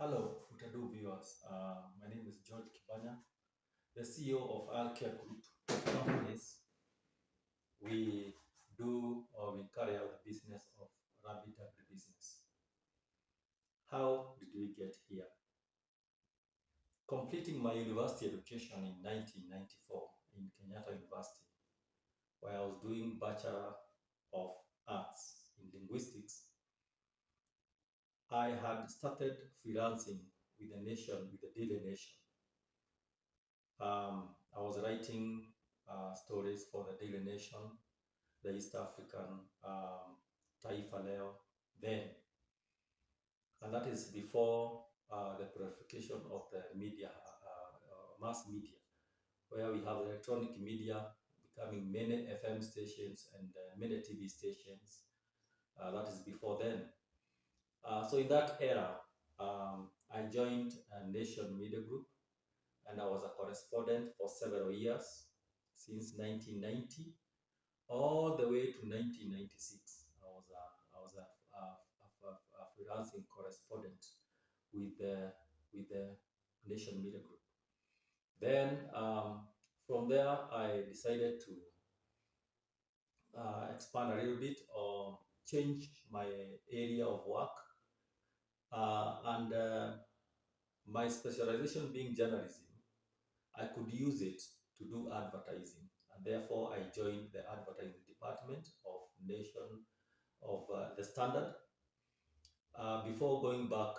Hello, Utadu viewers. My name is George Kibanya, the CEO of Alcare Group companies. We we carry out the business of rabbit agribusiness. How did we get here? Completing my university education in 1994 in Kenyatta University, where I was doing Bachelor of Arts in Linguistics, I had started freelancing with the Daily Nation. I was writing stories for the Daily Nation, the East African, Taifa Leo, then. And that is before the purification of the media, mass media, where we have electronic media becoming many FM stations and many TV stations. That is before then. So in that era, I joined a Nation Media Group, and I was a correspondent for several years, since 1990 all the way to 1996. I was a freelancing correspondent with the Nation Media Group. Then from there, I decided to expand a little bit or change my area of work, and my specialization being journalism. I could use it to do advertising, and therefore I joined the advertising department of the Standard, before going back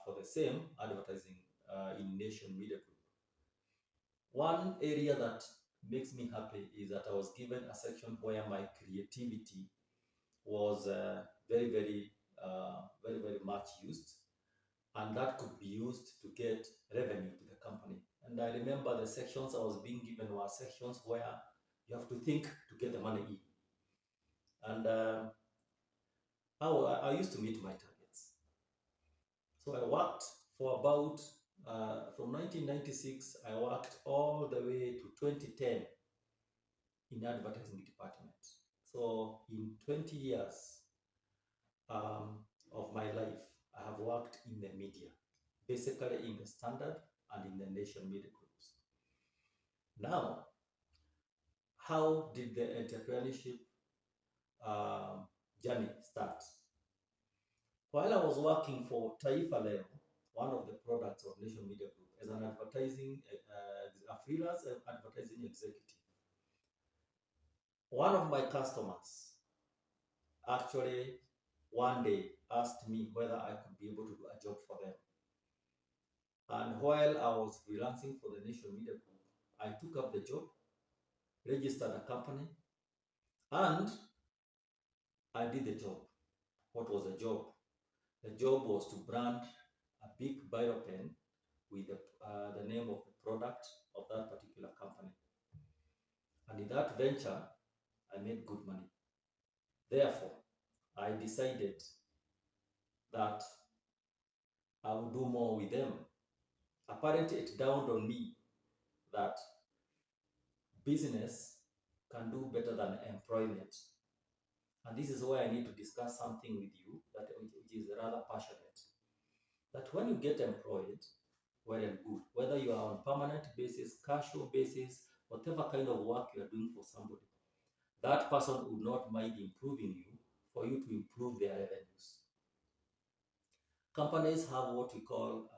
for the same advertising in Nation Media Group. One area that makes me happy is that I was given a section where my creativity was very much used, and that could be used to get revenue to the company. And I remember the sections I was being given were sections where you have to think to get the money in. And I used to meet my targets. So I worked for about, from 1996, I worked all the way to 2010 in advertising department. So in 20 years of my life, I have worked in the media, basically in the Standard and in the Nation Media Groups. Now, how did the entrepreneurship journey start? While I was working for Taifa Leo, one of the products of Nation Media Group, as an a freelance advertising executive, one of my customers actually one day asked me whether I could be able to do a job for them. And while I was freelancing for the Nation Media Group, I took up the job, registered a company, and I did the job. What was the job? The job was to brand a big Biropen with the name of the product of that particular company. And in that venture, I made good money. Therefore, I decided that I would do more with them. Apparently, it dawned on me that business can do better than employment. And this is where I need to discuss something with you which is rather passionate. That when you get employed, well and good, whether you are on permanent basis, casual basis, whatever kind of work you are doing for somebody, that person would not mind improving you for you to improve their revenues. Companies have what we call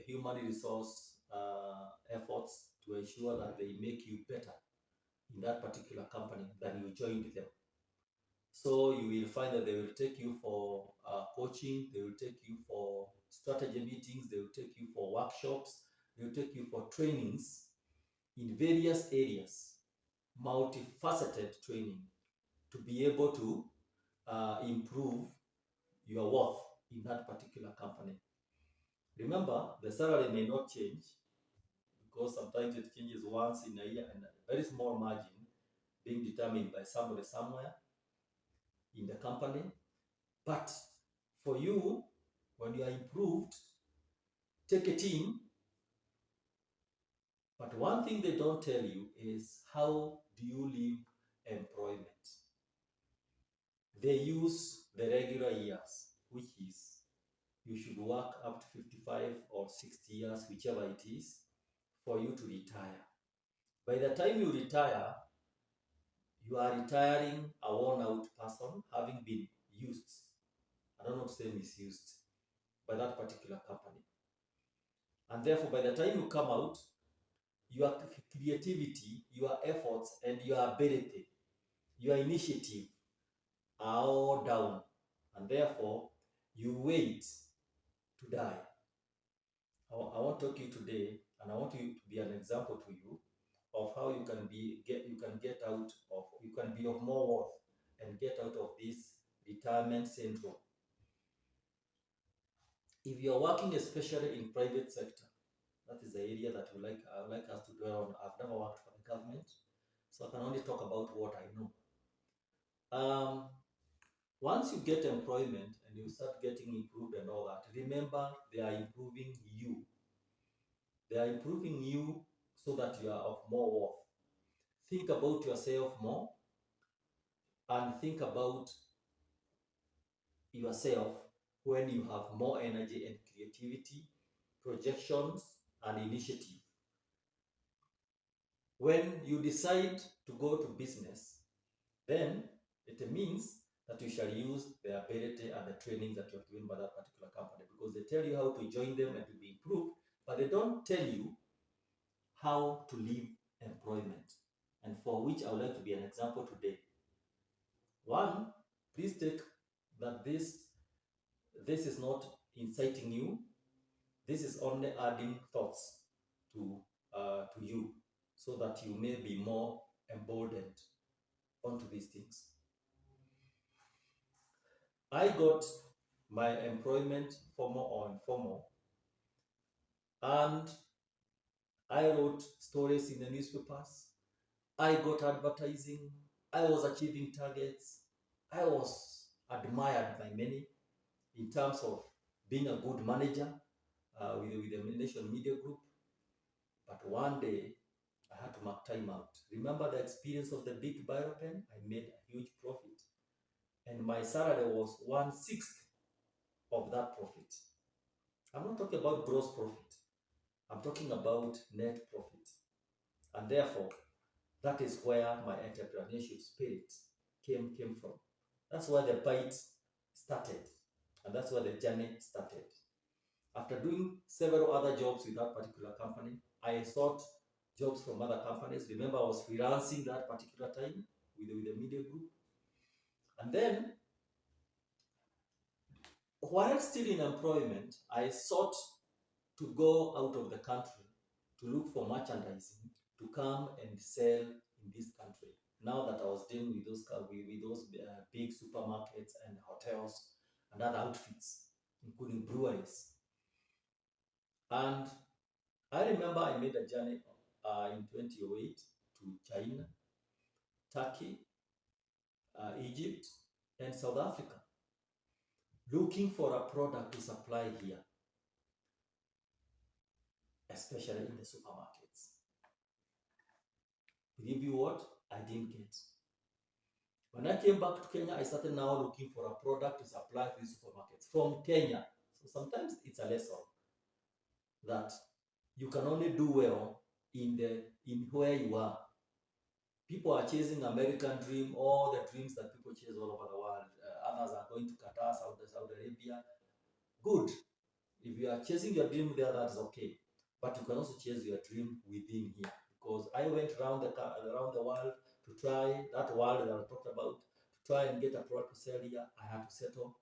human resource efforts to ensure that they make you better in that particular company than you joined them. So you will find that they will take you for coaching, they will take you for strategy meetings, they will take you for workshops, they will take you for trainings in various areas, multifaceted training, to be able to improve your worth in that particular company. Remember, the salary may not change, because sometimes it changes once in a year, and a very small margin being determined by somebody somewhere in the company. But for you, when you are improved, take a team. But one thing they don't tell you is, how do you leave employment? They use the regular years, which is you should work up to 55 or 60 years, whichever it is, for you to retire. By the time you retire, you are retiring a worn-out person, having been used, I don't know to say misused, by that particular company. And therefore, by the time you come out, your creativity, your efforts, and your ability, your initiative are all down. And therefore, you wait to die. I want to talk to you today, and I want you to be an example to you of how you can get out of, you can be of more worth and get out of this retirement syndrome. If you're working especially in private sector, that is the area that I would like us to dwell on. I've never worked for the government, so I can only talk about what I know. Once you get employment and you start getting improved and all that, remember they are improving you. They are improving you so that you are of more worth. Think about yourself more and think about yourself when you have more energy and creativity, projections, and initiative. When you decide to go to business, then it means that you shall use the ability and the training that you're given by that particular company, because they tell you how to join them and to be improved, but they don't tell you how to leave employment, and for which I would like to be an example today. One, please take that this is not inciting you. This is only adding thoughts to you, so that you may be more emboldened onto these things. I got my employment, formal or informal, and I wrote stories in the newspapers. I got advertising. I was achieving targets. I was admired by many in terms of being a good manager with the Nation Media Group. But one day, I had to mark time out. Remember the experience of the big Biropen? I made a huge profit. And my salary was 1/6 of that profit. I'm not talking about gross profit. I'm talking about net profit. And therefore, that is where my entrepreneurship spirit came from. That's where the bite started. And that's where the journey started. After doing several other jobs with that particular company, I sought jobs from other companies. Remember, I was freelancing that particular time with the media group. And then, while still in employment, I sought to go out of the country to look for merchandising to come and sell in this country. Now that I was dealing with those big supermarkets and hotels and other outfits, including breweries. And I remember I made a journey in 2008 to China, Turkey, Egypt, and South Africa, looking for a product to supply here, especially in the supermarkets. Believe you what? I didn't get. When I came back to Kenya, I started now looking for a product to supply to the supermarkets from Kenya. So sometimes it's a lesson that you can only do well in where you are. People are chasing American dream, all the dreams that people chase all over the world. Others are going to Qatar, Saudi Arabia. Good. If you are chasing your dream there, that's okay. But you can also chase your dream within here. Because I went around the world to try that world that I talked about, to try and get a product to sell here. I had to settle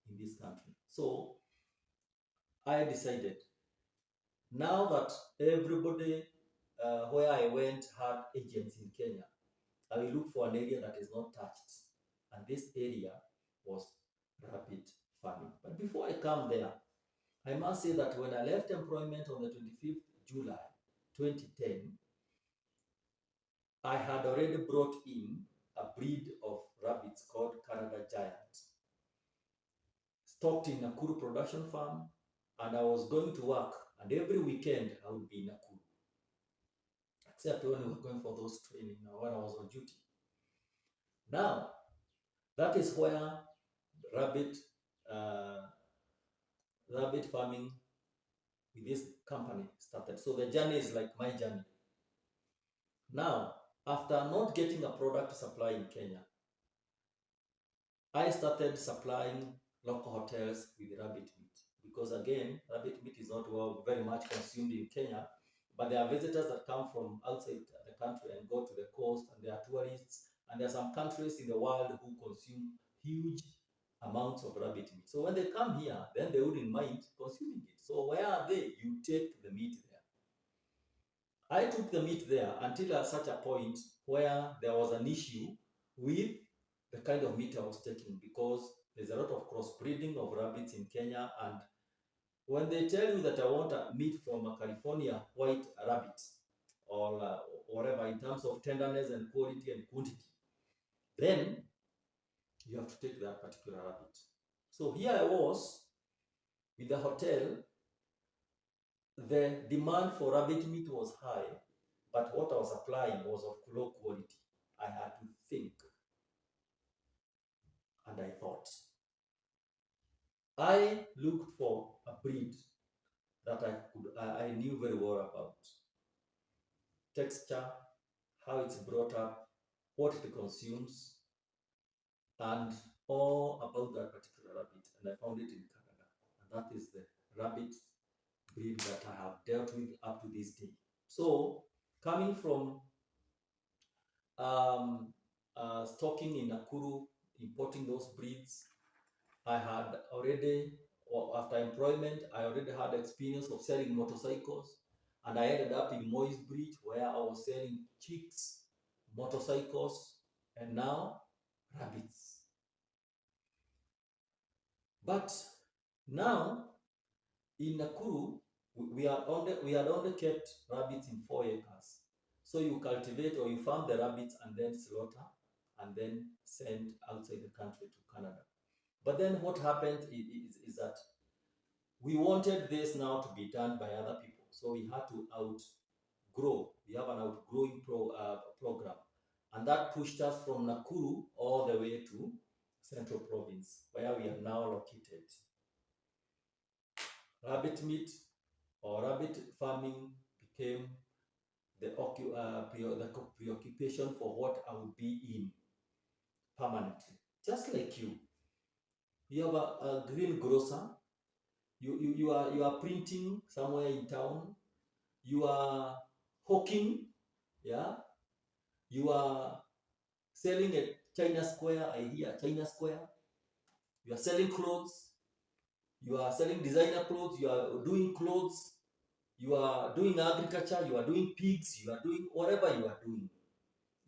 in this country. So I decided, now that everybody where I went had agents in Kenya, I will look for an area that is not touched. And this area was rabbit farming. But before I come there, I must say that when I left employment on the 25th July 2010, I had already brought in a breed of rabbits called Canada Giant, stocked in Nakuru production farm, and I was going to work, and every weekend I would be in Nakuru, except when we were going for those training when I was on duty. Now, that is where rabbit rabbit farming with this company started. So the journey is like my journey. Now, after not getting a product to supply in Kenya, I started supplying local hotels with rabbit meat because, again, rabbit meat is not very much consumed in Kenya, but there are visitors that come from outside the country and go to the coast, and there are tourists, and there are some countries in the world who consume huge amounts of rabbit meat. So when they come here, then they wouldn't mind consuming it. So where are they? You take the meat there. I took the meat there until at such a point where there was an issue with the kind of meat I was taking, because there's a lot of crossbreeding of rabbits in Kenya, and when they tell you that I want a meat from a California white rabbit or whatever in terms of tenderness and quality and quantity, then you have to take that particular rabbit. So here I was with the hotel. The demand for rabbit meat was high, but what I was applying was of low quality. I had to think, and I thought. I looked for a breed that I knew very well about. Texture, how it's brought up, what it consumes, and all about that particular rabbit. And I found it in Canada. And that is the rabbit breed that I have dealt with up to this day. So, coming from stocking in Nakuru, importing those breeds, I had already, or after employment, I already had experience of selling motorcycles, and I ended up in Moy's Bridge where I was selling chicks, motorcycles, and now rabbits. But now in Nakuru, we had only kept rabbits in 4 acres. So you cultivate or you farm the rabbits and then slaughter and then send outside the country to Canada. But then what happened is that we wanted this now to be done by other people. So we had to outgrow. We have an outgrowing program. And that pushed us from Nakuru all the way to Central Province, where we are now located. Rabbit meat or rabbit farming became the preoccupation for what I would be in permanently. Just like you. You have a greengrocer. You are printing somewhere in town. You are hawking, yeah. You are selling at China Square. I hear China Square. You are selling clothes. You are selling designer clothes. You are doing clothes. You are doing agriculture. You are doing pigs. You are doing whatever you are doing.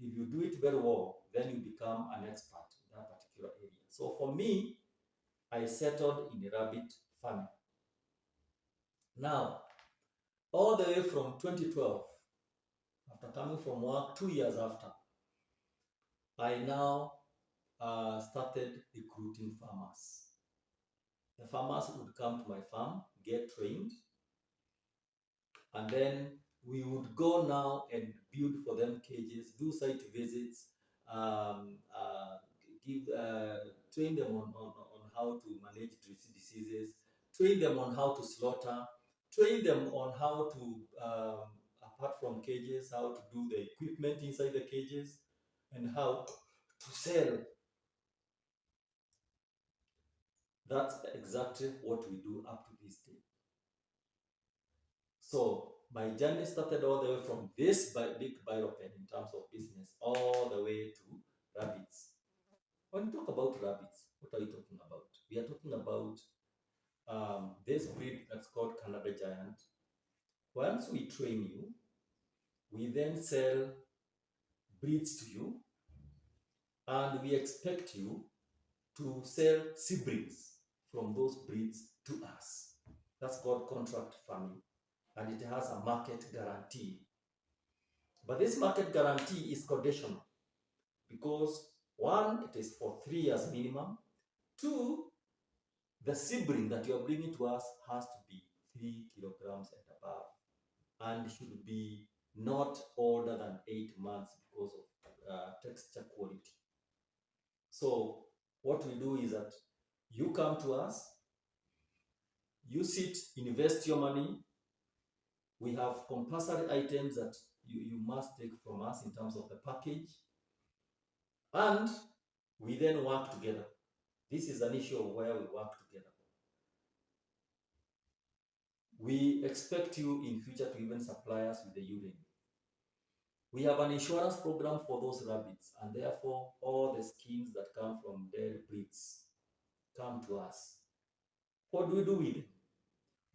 If you do it very well, then you become an expert in that particular area. So for me, I settled in the rabbit farming. Now, all the way from 2012, after coming from work 2 years after, I now started recruiting farmers. The farmers would come to my farm, get trained, and then we would go now and build for them cages, do site visits, train them on how to manage diseases, train them on how to slaughter, train them on how to, apart from cages, how to do the equipment inside the cages, and how to sell. That's exactly what we do up to this day. So my journey started all the way from this big Biropen in terms of business, all the way to rabbits. When you talk about rabbits, what are you talking about? We are talking about this breed that's called Canada Giant. Once we train you, we then sell breeds to you, and we expect you to sell siblings from those breeds to us. That's called contract farming, and it has a market guarantee. But this market guarantee is conditional because, one, it is for 3 years minimum. Two, the sibling that you are bringing to us has to be 3 kilograms and above, and should be not older than 8 months because of texture quality. So what we do is that you come to us, use it, invest your money. We have compulsory items that you must take from us in terms of the package. And we then work together. This is an issue of where we work together. We expect you in future to even supply us with the urine. We have an insurance program for those rabbits, and therefore all the skins that come from their breeds come to us. What do we do with them?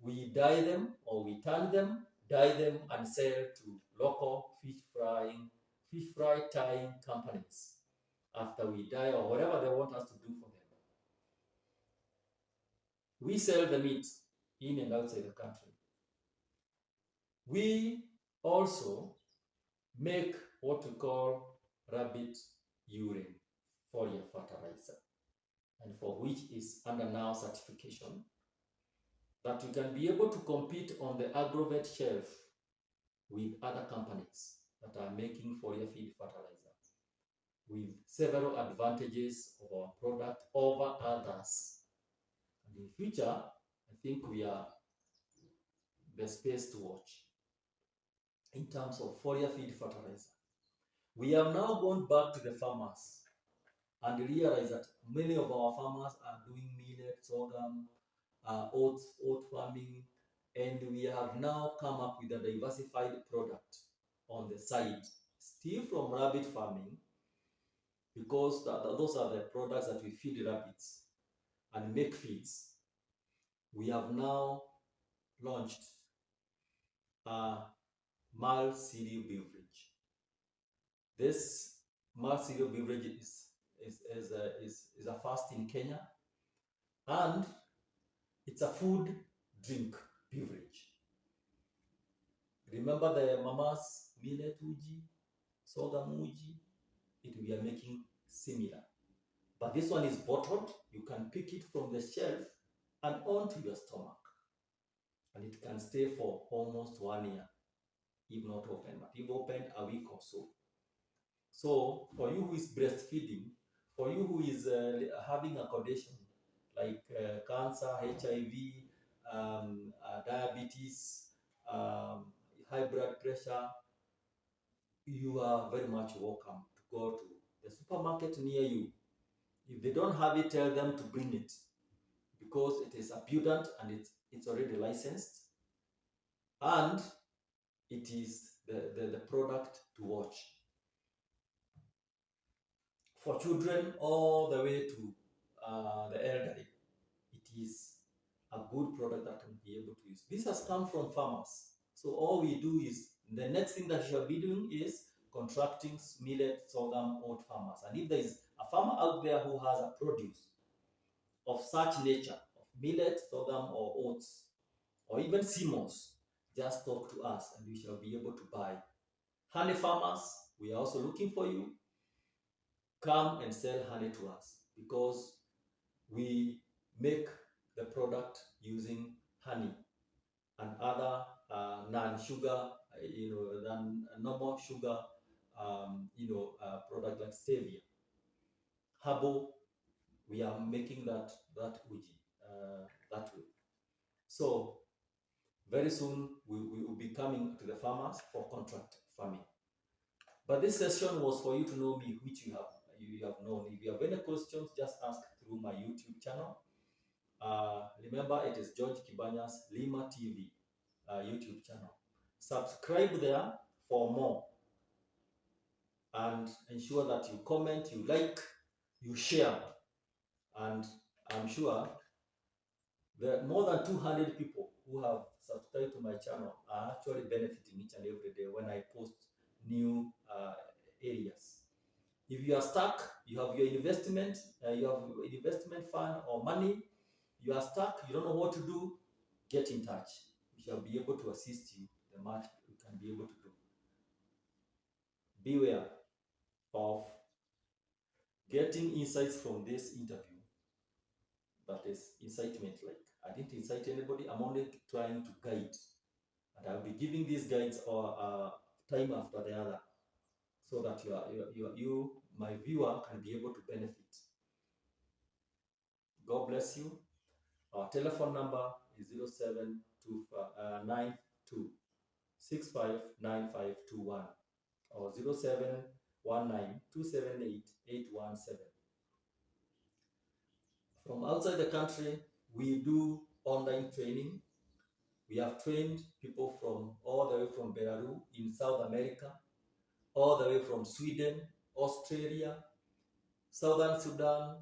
We dye them, or we tan them, dye them, and sell to local fish fry tying companies after we dye or whatever they want us to do for them. We sell the meat in and outside the country. We also make what we call rabbit urine foliar fertilizer, and for which is under now certification, that we can be able to compete on the agrovet shelf with other companies that are making foliar feed fertilizer, with several advantages of our product over others. And in future, I think we are the space to watch in terms of foliar feed fertilizer. We have now gone back to the farmers and realized that many of our farmers are doing millet, sorghum, oat farming, and we have now come up with a diversified product on the side, still from rabbit farming, because those are the products that we feed rabbits and make feeds. We have now launched a malt cereal beverage. This malt cereal beverage is a first in Kenya, and it's a food drink beverage. Remember the mama's millet uji, sorghum uji? We are making similar. But this one is bottled. You can pick it from the shelf and onto your stomach. And it can stay for almost 1 year, if not open, but if opened, a week or so. So for you who is breastfeeding, for you who is having a condition like cancer, HIV, diabetes, high blood pressure, you are very much welcome to go to the supermarket near you. If they don't have it, tell them to bring it, because it is abundant and it's already licensed, and it is the product to watch. For children all the way to the elderly, it is a good product that can be able to use. This has come from farmers. So all we do is, the next thing that you shall be doing is contracting millet, sorghum, oat farmers. And if there is a farmer out there who has a produce of such nature, of millet, sorghum, or oats, or even CMOS, just talk to us and we shall be able to buy. Honey farmers, we are also looking for you. Come and sell honey to us, because we make the product using honey and other non-sugar, than normal sugar, product like stevia. Herbal, we are making that uji that way. So very soon we will be coming to the farmers for contract farming. But this session was for you to know me, which you have known. If you have any questions, just ask through my YouTube channel. Remember, it is George Kibanya's Lima TV YouTube channel. Subscribe there for more, and ensure that you comment, you like, you share, and I'm sure that more than 200 people who have subscribed to my channel are actually benefiting each and every day when I post new areas. If you are stuck, you have your investment, you have investment fund or money, you are stuck, you don't know what to do, get in touch. We shall be able to assist you the much we can be able to do. Beware of getting insights from this interview that is incitement. Like, I didn't incite anybody, I'm only trying to guide. And I'll be giving these guides time after the other, so that you, my viewer, can be able to benefit. God bless you. Our telephone number is 0792 659521 or 0719278817. From outside the country, we do online training. We have trained people from all the way from Belarus in South America, all the way from Sweden, Australia, Southern Sudan,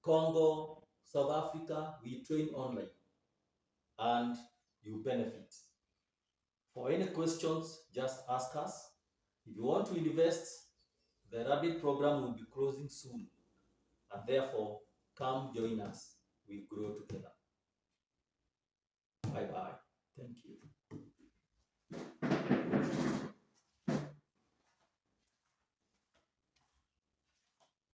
Congo, South Africa. We train online and you benefit. For any questions, just ask us. If you want to invest, the Rabbit program will be closing soon, and therefore, come join us. We grow together. Bye-bye. Thank you.